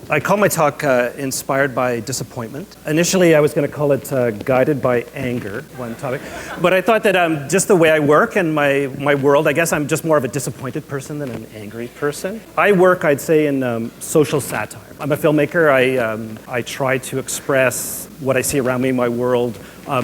I call my talk Inspired by Disappointment. Initially, I was going to call it Guided by Anger, one topic. But I thought that just the way I work and my world, I guess I'm just more of a disappointed person than an angry person. I work, I'd say, in social satire. I'm a filmmaker. I try to express what I see around me, my world,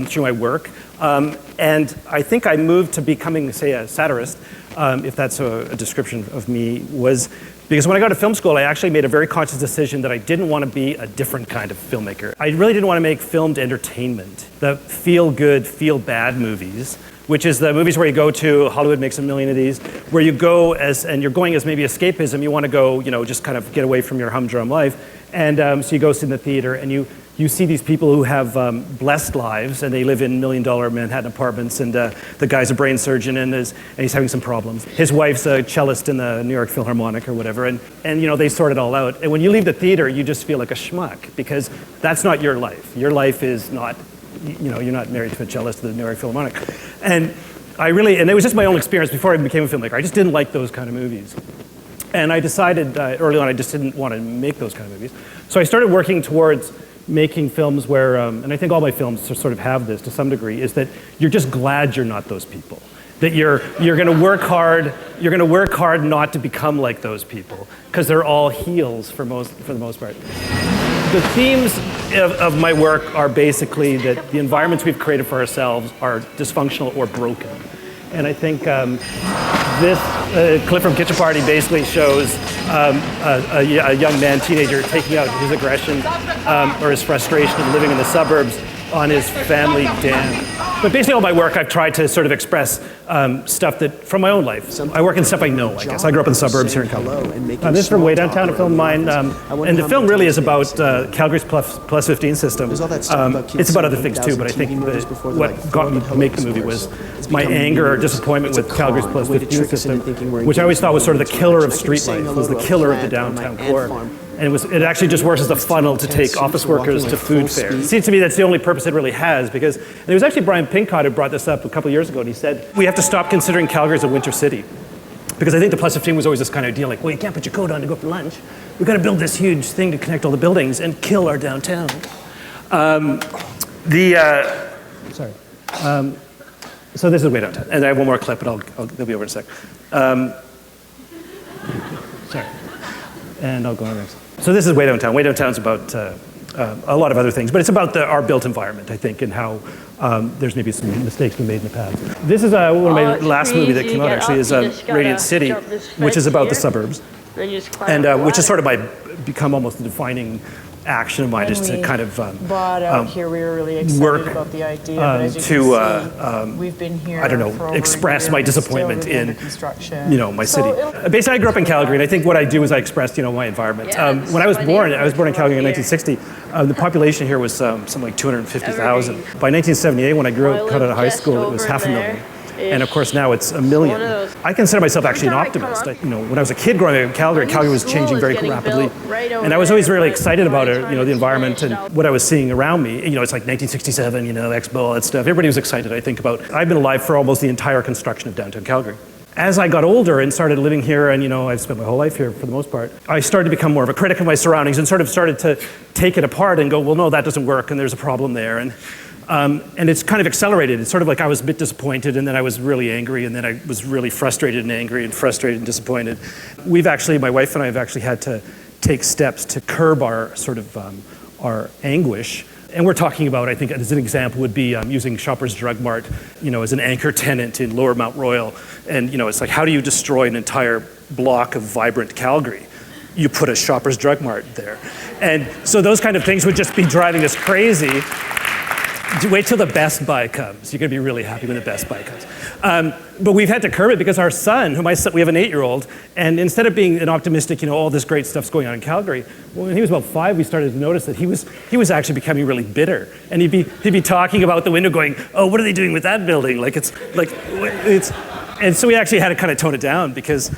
through my work. And I think I moved to becoming, say, a satirist, if that's a description of me, was because when I got to film school, I actually made a very conscious decision that I didn't want to be a different kind of filmmaker. I really didn't want to make filmed entertainment, the feel-good, feel-bad movies, which is the movies where you go to, Hollywood makes $1 million of these, where you go and you're going as maybe escapism, you want to go, just kind of get away from your humdrum life. And so you go sit in the theater and you see these people who have blessed lives, and they live in $1 million Manhattan apartments, and the guy's a brain surgeon and he's having some problems. His wife's a cellist in the New York Philharmonic or whatever, and they sort it all out. And when you leave the theater, you just feel like a schmuck, because that's not your life. Your life is not, you're not married to a cellist at the New York Philharmonic. And it was just my own experience before I became a filmmaker. I just didn't like those kind of movies. And I decided early on I just didn't want to make those kind of movies. So I started working towards making films where, and I think all my films sort of have this to some degree, is that you're just glad you're not those people. That you're going to work hard not to become like those people, because they're all heels for the most part. The themes of my work are basically that the environments we've created for ourselves are dysfunctional or broken. And I think this clip from Kitchen Party basically shows a young man, teenager, taking out his aggression or his frustration of living in the suburbs on his family den. But basically all my work, I've tried to sort of express stuff that from my own life. I work in stuff I know, I guess. I grew up in the suburbs here in Calgary. This is from Way Downtown, a film of mine. And the film really is about Calgary's plus 15 system. It's about other things too, but I think what got me to make the movie was my anger or disappointment with Calgary's plus 15 system, which I always thought was sort of the killer of street life, was the killer of the downtown core. And it actually just works as a funnel to take office workers to food fairs. It seems to me that's the only purpose it really has, because and it was actually Brian Pincott who brought this up a couple of years ago, and he said, we have to stop considering Calgary as a winter city. Because I think the plus 15 was always this kind of idea, like, well, you can't put your coat on to go for lunch. We've got to build this huge thing to connect all the buildings and kill our downtown. So this is Way Downtown, and I have one more clip, but they'll be over in a sec. Sorry. And I'll go on next. So this is Way Downtown. Way Downtown's about a lot of other things, but it's about our built environment, I think, and how there's maybe some mistakes been made in the past. This is one of my last movie that came out, actually, is Radiant City, which is about the suburbs, and which is sort of become almost the defining action of mine, is to kind of bought out here. We were really excited about the idea, but as you can see, we've been here for express my disappointment in my city. Basically, I grew up in Calgary, and I think what I do is I express my environment. When I was born in Calgary in 1960. The population here was something like 250,000. By 1978, when I grew out of high school, it was 500,000. And of course now it's 1 million. I consider myself actually an optimist. When I was a kid growing up in Calgary, Calgary was changing very rapidly. And I was always really excited about it, the environment and what I was seeing around me. It's like 1967, Expo, all that stuff. Everybody was excited, I think, about. I've been alive for almost the entire construction of downtown Calgary. As I got older and started living here, and I've spent my whole life here for the most part, I started to become more of a critic of my surroundings and sort of started to take it apart and go, well, no, that doesn't work, and there's a problem there. And it's kind of accelerated. It's sort of like I was a bit disappointed, and then I was really angry, and then I was really frustrated and angry and frustrated and disappointed. My wife and I have actually had to take steps to curb our sort of our anguish. And we're talking about, I think as an example would be using Shoppers Drug Mart, as an anchor tenant in Lower Mount Royal. And it's like, how do you destroy an entire block of vibrant Calgary? You put a Shoppers Drug Mart there. And so those kind of things would just be driving us crazy. Wait till the Best Buy comes. You're going to be really happy when the Best Buy comes. But we've had to curb it because our son, we have an 8-year-old, and instead of being an optimistic, all this great stuff's going on in Calgary, when he was about 5, we started to notice that he was actually becoming really bitter. And he'd be talking about the window going, oh, what are they doing with that building? And so we actually had to kind of tone it down because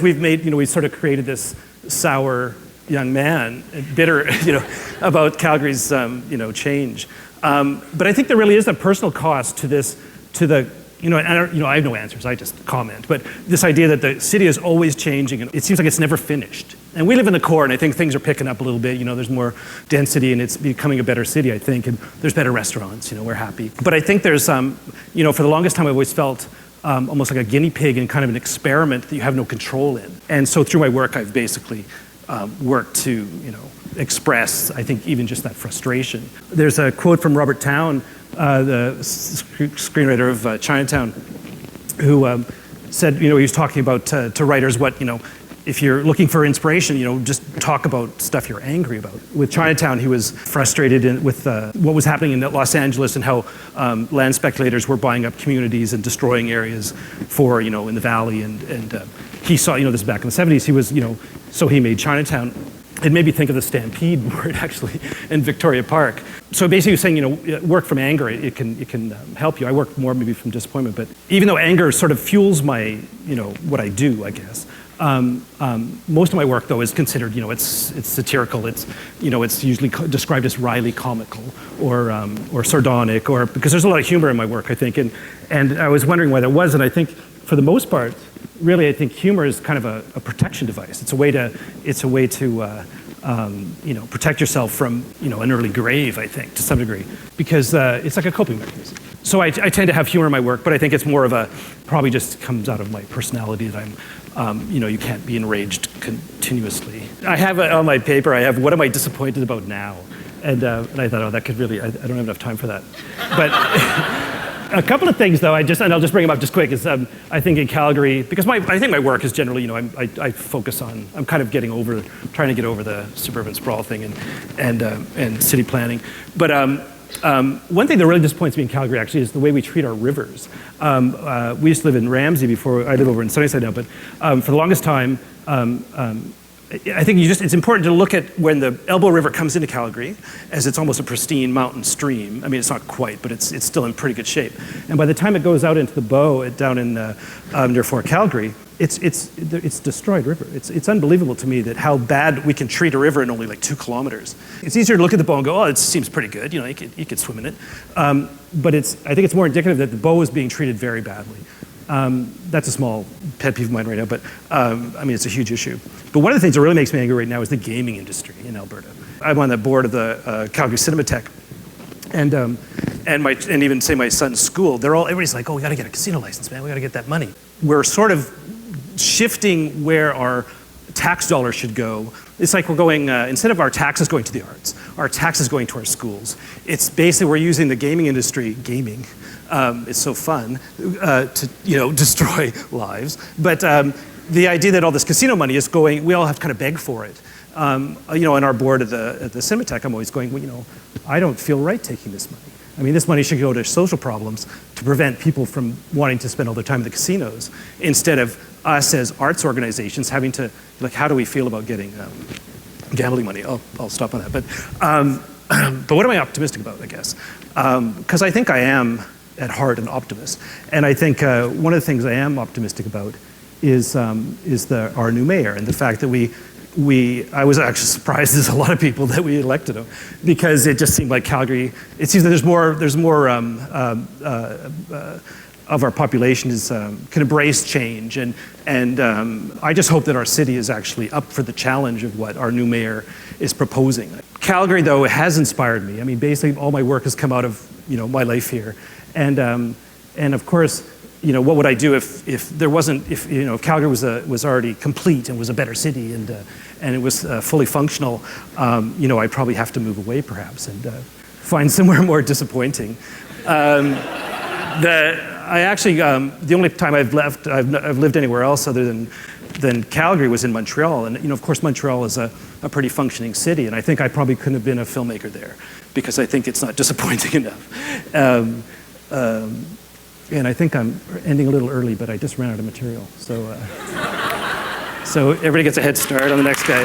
we've made, we sort of created this sour young man, bitter, about Calgary's, change. But I think there really is a personal cost to this, I have no answers, I just comment. But this idea that the city is always changing, and it seems like it's never finished. And we live in the core, and I think things are picking up a little bit. There's more density, and it's becoming a better city, I think, and there's better restaurants. We're happy. But I think there's, for the longest time, I've always felt almost like a guinea pig in kind of an experiment that you have no control in. And so through my work, I've basically worked to, express, I think, even just that frustration. There's a quote from Robert Towne, the screenwriter of Chinatown, who said, he was talking about to writers what, if you're looking for inspiration, just talk about stuff you're angry about. With Chinatown, he was frustrated with what was happening in Los Angeles and how land speculators were buying up communities and destroying areas for, in the valley. And he saw, this back in the 70s, he was, so he made Chinatown. It made me think of the Stampede word, actually, in Victoria Park. So basically, he was saying, work from anger, it can help you. I work more maybe from disappointment, but even though anger sort of fuels my, what I do, I guess. Most of my work, though, is considered, it's satirical. It's usually described as wryly comical or sardonic, because there's a lot of humor in my work, I think. And I was wondering why that was, and I think for the most part, really, I think humor is kind of a protection device. It's a way to protect yourself from, an early grave, I think, to some degree, because it's like a coping mechanism. So I tend to have humor in my work, but I think it's more of probably just comes out of my personality that I'm, you can't be enraged continuously. I have on my paper, I have, what am I disappointed about now? And I thought, that could really, I don't have enough time for that. But a couple of things, though, and I'll just bring them up just quick, is I think in Calgary, because I think my work is generally, I focus on, I'm kind of trying to get over the suburban sprawl thing and city planning. But one thing that really disappoints me in Calgary, actually, is the way we treat our rivers. We used to live in Ramsey before. I live over in Sunnyside now, but for the longest time, I think it's important to look at when the Elbow River comes into Calgary, as it's almost a pristine mountain stream. I mean, it's not quite, but it's still in pretty good shape. And by the time it goes out into the Bow down in near Fort Calgary, it's destroyed river. It's unbelievable to me that how bad we can treat a river in only like 2 kilometers. It's easier to look at the Bow and go, it seems pretty good. You could swim in it. But I think it's more indicative that the Bow is being treated very badly. That's a small pet peeve of mine right now, but it's a huge issue. But one of the things that really makes me angry right now is the gaming industry in Alberta. I'm on the board of the Calgary Cinematheque, and even say my son's school, everybody's like, we got to get a casino license, man. We got to get that money. We're sort of shifting where our tax dollars should go. It's like we're going, instead of our taxes going to the arts, our taxes going to our schools. It's basically we're using the gaming industry, it's so fun to destroy lives. But the idea that all this casino money is going, we all have to kind of beg for it. On our board at the Cinematheque, I'm always going, I don't feel right taking this money. I mean, this money should go to social problems to prevent people from wanting to spend all their time in the casinos, instead of us as arts organizations having to, how do we feel about getting gambling money? I'll stop on that. But what am I optimistic about, I guess? Because I think I am, at heart, an optimist. And I think one of the things I am optimistic about is our new mayor, and the fact that I was actually surprised as a lot of people that we elected him, because it just seemed like Calgary, it seems that there's more of our population can embrace change, and I just hope that our city is actually up for the challenge of what our new mayor is proposing. Calgary, though, has inspired me. I mean, basically all my work has come out of my life here, and of course, what would I do if there wasn't, if Calgary was already complete and was a better city and it was fully functional, I'd probably have to move away perhaps and find somewhere more disappointing. I actually, the only time I've lived anywhere else other than Calgary was in Montreal, and of course Montreal is a pretty functioning city, and I think I probably couldn't have been a filmmaker there because I think it's not disappointing enough. And I think I'm ending a little early, but I just ran out of material. So everybody gets a head start on the next guy.